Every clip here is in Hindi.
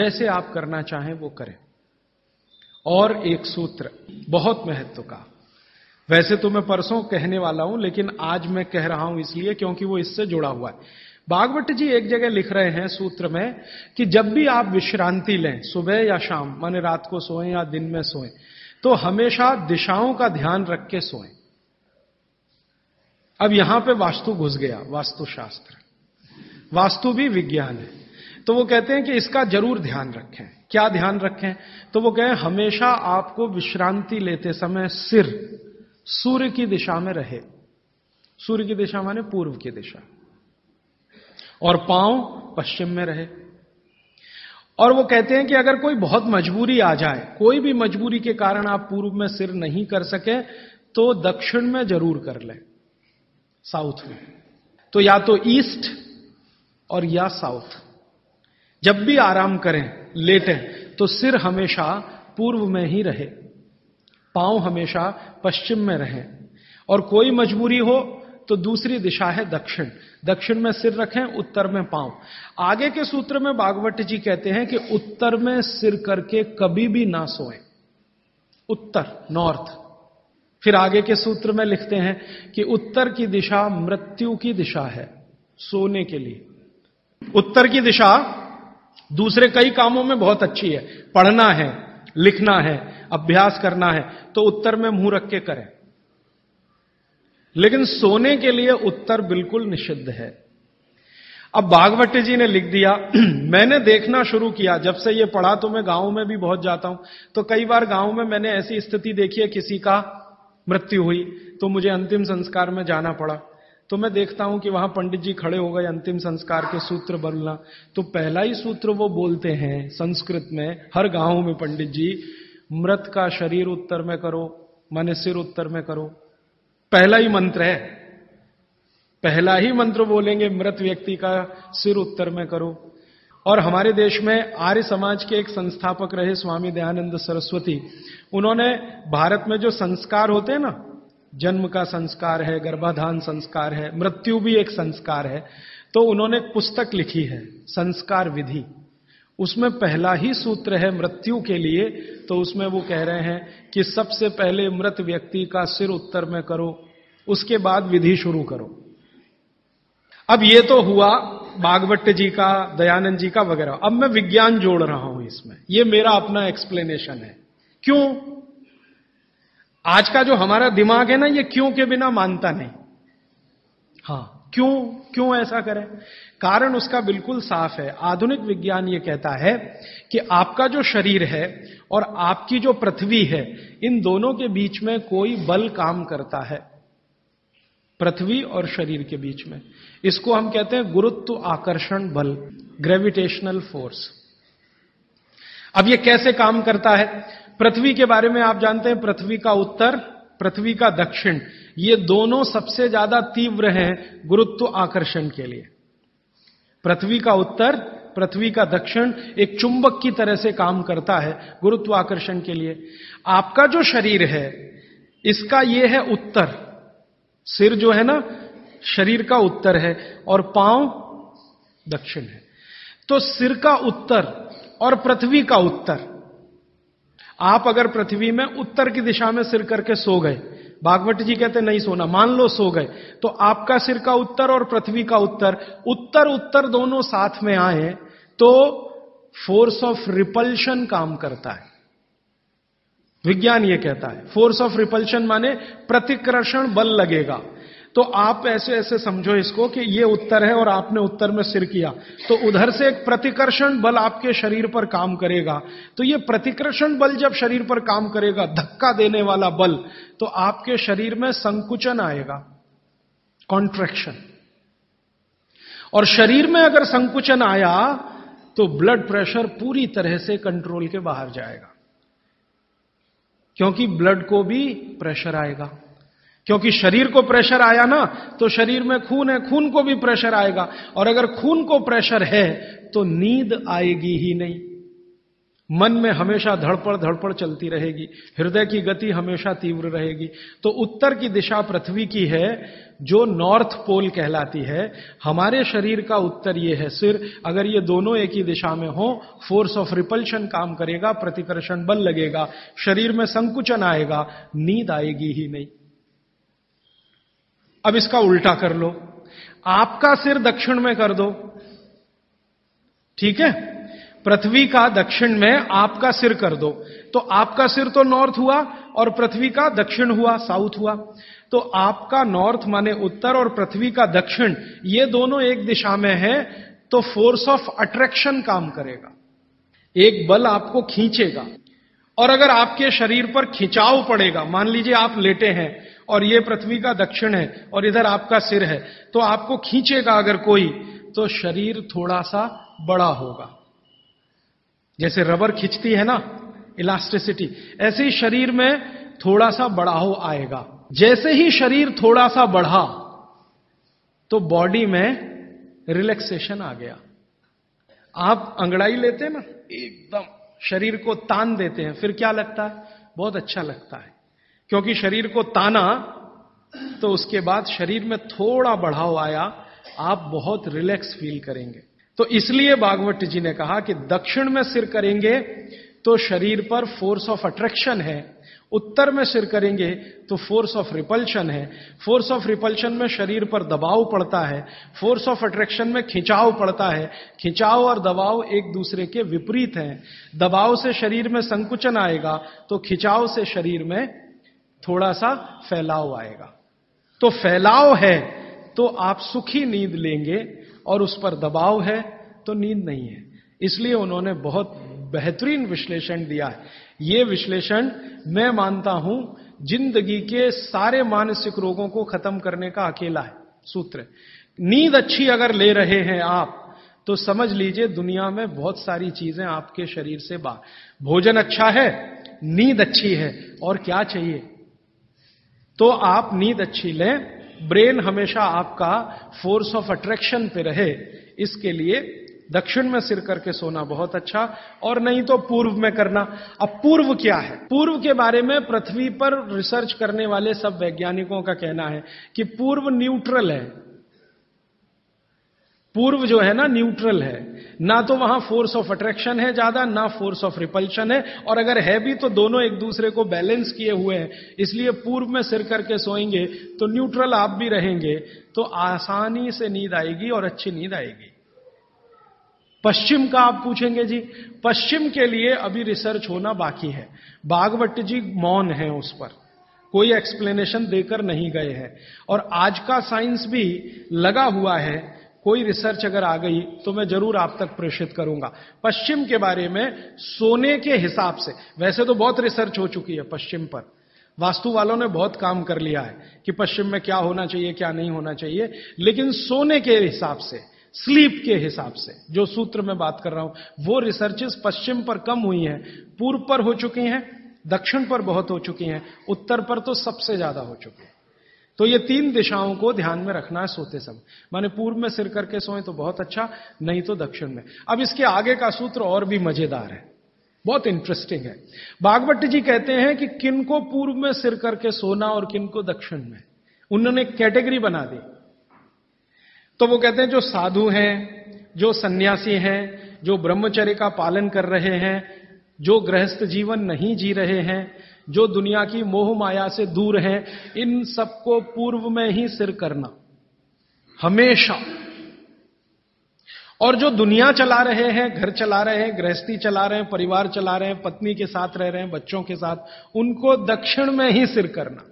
जैसे आप करना चाहें वो करें। और एक सूत्र बहुत महत्व का, वैसे तो मैं परसों कहने वाला हूं, लेकिन आज मैं कह रहा हूं इसलिए क्योंकि वो इससे जुड़ा हुआ है। भागवत जी एक जगह लिख रहे हैं सूत्र में कि जब भी आप विश्रांति लें, सुबह या शाम, माने रात को सोएं या दिन में सोएं, तो हमेशा दिशाओं का ध्यान रख के सोएं। अब यहां पे वास्तु घुस गया, वास्तुशास्त्र, वास्तु भी विज्ञान है। तो वो कहते हैं कि इसका जरूर ध्यान रखें। क्या ध्यान रखें? तो वो कहें हमेशा आपको विश्रांति लेते समय सिर सूर्य की दिशा में रहे। सूर्य की दिशा माने पूर्व की दिशा, और पांव पश्चिम में रहे। और वो कहते हैं कि अगर कोई बहुत मजबूरी आ जाए, कोई भी मजबूरी के कारण आप पूर्व में सिर नहीं कर सके, तो दक्षिण में जरूर कर लें, साउथ में। तो या तो ईस्ट और या साउथ। जब भी आराम करें, लेटें, तो सिर हमेशा पूर्व में ही रहे, पांव हमेशा पश्चिम में रहे। और कोई मजबूरी हो तो दूसरी दिशा है दक्षिण, दक्षिण में सिर रखें, उत्तर में पांव। आगे के सूत्र में भागवत जी कहते हैं कि उत्तर में सिर करके कभी भी ना सोएं, उत्तर, नॉर्थ। फिर आगे के सूत्र में लिखते हैं कि उत्तर की दिशा मृत्यु की दिशा है सोने के लिए। उत्तर की दिशा दूसरे कई कामों में बहुत अच्छी है, पढ़ना है, लिखना है, अभ्यास करना है, तो उत्तर में मुंह रख के करें। लेकिन सोने के लिए उत्तर बिल्कुल निषिद्ध है। अब भागवत जी ने लिख दिया, मैंने देखना शुरू किया, जब से ये पढ़ा तो मैं गांव में भी बहुत जाता हूं, तो कई बार गांव में मैंने ऐसी स्थिति देखी है, किसी का मृत्यु हुई तो मुझे अंतिम संस्कार में जाना पड़ा। तो मैं देखता हूं कि वहां पंडित जी खड़े हो गए अंतिम संस्कार के सूत्र बोलना। तो पहला ही सूत्र वो बोलते हैं संस्कृत में, हर गांव में पंडित जी, मृत का शरीर उत्तर में करो, माने सिर उत्तर में करो। पहला ही मंत्र है, पहला ही मंत्र बोलेंगे, मृत व्यक्ति का सिर उत्तर में करो। और हमारे देश में आर्य समाज के एक संस्थापक रहे स्वामी दयानंद सरस्वती, उन्होंने भारत में जो संस्कार होते हैं ना, जन्म का संस्कार है, गर्भाधान संस्कार है, मृत्यु भी एक संस्कार है, तो उन्होंने एक पुस्तक लिखी है संस्कार विधि। उसमें पहला ही सूत्र है मृत्यु के लिए। तो उसमें वो कह रहे हैं कि सबसे पहले मृत व्यक्ति का सिर उत्तर में करो, उसके बाद विधि शुरू करो। अब ये तो हुआ भागवत जी का, दयानंद जी का वगैरह। अब मैं विज्ञान जोड़ रहा हूं इसमें, ये मेरा अपना एक्सप्लेनेशन है। क्यों? आज का जो हमारा दिमाग है ना, ये क्यों के बिना मानता नहीं। हां, क्यों ऐसा करें? कारण उसका बिल्कुल साफ है। आधुनिक विज्ञान ये कहता है कि आपका जो शरीर है और आपकी जो पृथ्वी है, इन दोनों के बीच में कोई बल काम करता है, पृथ्वी और शरीर के बीच में। इसको हम कहते हैं गुरुत्व आकर्षण बल, ग्रेविटेशनल फोर्स। अब ये कैसे काम करता है? पृथ्वी के बारे में आप जानते हैं, पृथ्वी का उत्तर, पृथ्वी का दक्षिण, ये दोनों सबसे ज्यादा तीव्र हैं गुरुत्व आकर्षण के लिए। पृथ्वी का उत्तर, पृथ्वी का दक्षिण एक चुंबक की तरह से काम करता है गुरुत्वाकर्षण के लिए। आपका जो शरीर है, इसका ये है उत्तर, सिर जो है ना शरीर का उत्तर है और पांव दक्षिण है। तो सिर का उत्तर और पृथ्वी का उत्तर, आप अगर पृथ्वी में उत्तर की दिशा में सिर करके सो गए, भागवत जी कहते नहीं सोना, मान लो सो गए, तो आपका सिर का उत्तर और पृथ्वी का उत्तर, उत्तर उत्तर दोनों साथ में आए तो फोर्स ऑफ रिपल्शन काम करता है। विज्ञान यह कहता है फोर्स ऑफ रिपल्शन माने प्रतिकर्षण बल लगेगा। तो आप ऐसे ऐसे समझो इसको कि ये उत्तर है और आपने उत्तर में सिर किया, तो उधर से एक प्रतिकर्षण बल आपके शरीर पर काम करेगा। तो ये प्रतिकर्षण बल जब शरीर पर काम करेगा, धक्का देने वाला बल, तो आपके शरीर में संकुचन आएगा, कॉन्ट्रैक्शन। और शरीर में अगर संकुचन आया तो ब्लड प्रेशर पूरी तरह से कंट्रोल के बाहर जाएगा, क्योंकि ब्लड को भी प्रेशर आएगा। क्योंकि शरीर को प्रेशर आया ना, तो शरीर में खून है, खून को भी प्रेशर आएगा, और अगर खून को प्रेशर है तो नींद आएगी ही नहीं, मन में हमेशा धड़पड़ धड़पड़ चलती रहेगी, हृदय की गति हमेशा तीव्र रहेगी। तो उत्तर की दिशा पृथ्वी की है, जो नॉर्थ पोल कहलाती है। हमारे शरीर का उत्तर ये है सिर। अगर ये दोनों एक ही दिशा में हो, फोर्स ऑफ रिपल्शन काम करेगा, प्रतिकर्षण बल लगेगा, शरीर में संकुचन आएगा, नींद आएगी ही नहीं। अब इसका उल्टा कर लो, आपका सिर दक्षिण में कर दो, ठीक है? पृथ्वी का दक्षिण में आपका सिर कर दो, तो आपका सिर तो नॉर्थ हुआ और पृथ्वी का दक्षिण हुआ, साउथ हुआ। तो आपका नॉर्थ माने उत्तर और पृथ्वी का दक्षिण, ये दोनों एक दिशा में है, तो फोर्स ऑफ अट्रैक्शन काम करेगा, एक बल आपको खींचेगा। और अगर आपके शरीर पर खिंचाव पड़ेगा, मान लीजिए आप लेटे हैं और ये पृथ्वी का दक्षिण है और इधर आपका सिर है, तो आपको खींचेगा अगर कोई, तो शरीर थोड़ा सा बड़ा होगा। जैसे रबर खिंचती है ना, इलास्टिसिटी, ऐसे ही शरीर में थोड़ा सा बढ़ाव आएगा। जैसे ही शरीर थोड़ा सा बढ़ा तो बॉडी में रिलैक्सेशन आ गया। आप अंगड़ाई लेते हैं ना, एकदम शरीर को तान देते हैं, फिर क्या लगता है? बहुत अच्छा लगता है, क्योंकि शरीर को ताना तो उसके बाद शरीर में थोड़ा बढ़ाव आया, आप बहुत रिलैक्स फील करेंगे। तो इसलिए भागवत जी ने कहा कि दक्षिण में सिर करेंगे तो शरीर पर फोर्स ऑफ अट्रैक्शन है, उत्तर में सिर करेंगे तो फोर्स ऑफ रिपल्शन है। फोर्स ऑफ रिपल्शन में शरीर पर दबाव पड़ता है, फोर्स ऑफ अट्रैक्शन में खिंचाव पड़ता है। खिंचाव और दबाव एक दूसरे के विपरीत हैं। दबाव से शरीर में संकुचन आएगा तो खिंचाव से शरीर में थोड़ा सा फैलाव आएगा। तो फैलाव है तो आप सुखी नींद लेंगे, और उस पर दबाव है तो नींद नहीं है। इसलिए उन्होंने बहुत बेहतरीन विश्लेषण दिया है। यह विश्लेषण मैं मानता हूं जिंदगी के सारे मानसिक रोगों को खत्म करने का अकेला है सूत्र। नींद अच्छी अगर ले रहे हैं आप, तो समझ लीजिए दुनिया में बहुत सारी चीजें आपके शरीर से बाहर। भोजन अच्छा है, नींद अच्छी है, और क्या चाहिए? तो आप नींद अच्छी लें, ब्रेन हमेशा आपका फोर्स ऑफ अट्रैक्शन पे रहे, इसके लिए दक्षिण में सिर करके सोना बहुत अच्छा, और नहीं तो पूर्व में करना। अब पूर्व क्या है? पूर्व के बारे में पृथ्वी पर रिसर्च करने वाले सब वैज्ञानिकों का कहना है कि पूर्व न्यूट्रल है। पूर्व जो है ना, न्यूट्रल है, ना तो वहां फोर्स ऑफ अट्रैक्शन है ज्यादा, ना फोर्स ऑफ रिपल्शन है, और अगर है भी तो दोनों एक दूसरे को बैलेंस किए हुए हैं। इसलिए पूर्व में सिर करके सोएंगे तो न्यूट्रल आप भी रहेंगे, तो आसानी से नींद आएगी और अच्छी नींद आएगी। पश्चिम का आप पूछेंगे जी, पश्चिम के लिए अभी रिसर्च होना बाकी है। भागवत जी मौन है उस पर, कोई एक्सप्लेनेशन देकर नहीं गए हैं, और आज का साइंस भी लगा हुआ है। कोई रिसर्च अगर आ गई तो मैं जरूर आप तक प्रेषित करूंगा। पश्चिम के बारे में सोने के हिसाब से, वैसे तो बहुत रिसर्च हो चुकी है पश्चिम पर, वास्तु वालों ने बहुत काम कर लिया है कि पश्चिम में क्या होना चाहिए क्या नहीं होना चाहिए, लेकिन सोने के हिसाब से, स्लीप के हिसाब से जो सूत्र में बात कर रहा हूं, वो रिसर्चेस पश्चिम पर कम हुई हैं, पूर्व पर हो चुकी हैं, दक्षिण पर बहुत हो चुकी हैं, उत्तर पर तो सबसे ज्यादा हो चुकी है। तो ये तीन दिशाओं को ध्यान में रखना है सोते समय। माने पूर्व में सिर करके सोएं तो बहुत अच्छा, नहीं तो दक्षिण में। अब इसके आगे का सूत्र और भी मजेदार है, बहुत इंटरेस्टिंग है। भागवत जी कहते हैं कि किन को पूर्व में सिर करके सोना और किन को दक्षिण में, उन्होंने कैटेगरी बना दी। तो वो कहते हैं जो साधु हैं, जो सन्यासी हैं, जो ब्रह्मचर्य का पालन कर रहे हैं, जो गृहस्थ जीवन नहीं जी रहे हैं, जो दुनिया की मोह माया से दूर हैं, इन सबको पूर्व में ही सिर करना हमेशा। और जो दुनिया चला रहे हैं, घर चला रहे हैं, गृहस्थी चला रहे हैं, परिवार चला रहे हैं, पत्नी के साथ रह रहे हैं, बच्चों के साथ, उनको दक्षिण में ही सिर करना।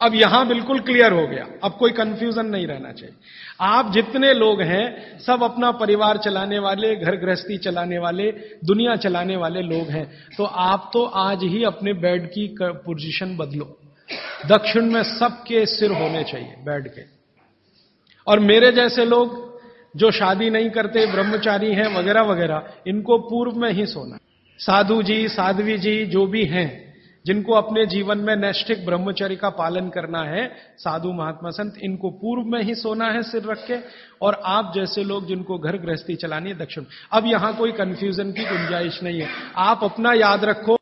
अब यहां बिल्कुल क्लियर हो गया, अब कोई कंफ्यूजन नहीं रहना चाहिए। आप जितने लोग हैं सब अपना परिवार चलाने वाले, घर गृहस्थी चलाने वाले, दुनिया चलाने वाले लोग हैं, तो आप तो आज ही अपने बेड की पोजीशन बदलो। दक्षिण में सबके सिर होने चाहिए बेड के। और मेरे जैसे लोग जो शादी नहीं करते, ब्रह्मचारी हैं वगैरह वगैरह, इनको पूर्व में ही सोना। साधु जी, साध्वी जी जो भी हैं, जिनको अपने जीवन में नैष्ठिक ब्रह्मचर्य का पालन करना है, साधु महात्मा संत, इनको पूर्व में ही सोना है सिर रख के, और आप जैसे लोग जिनको घर गृहस्थी चलानी है दक्षिण। अब यहां कोई कंफ्यूजन की गुंजाइश नहीं है। आप अपना याद रखो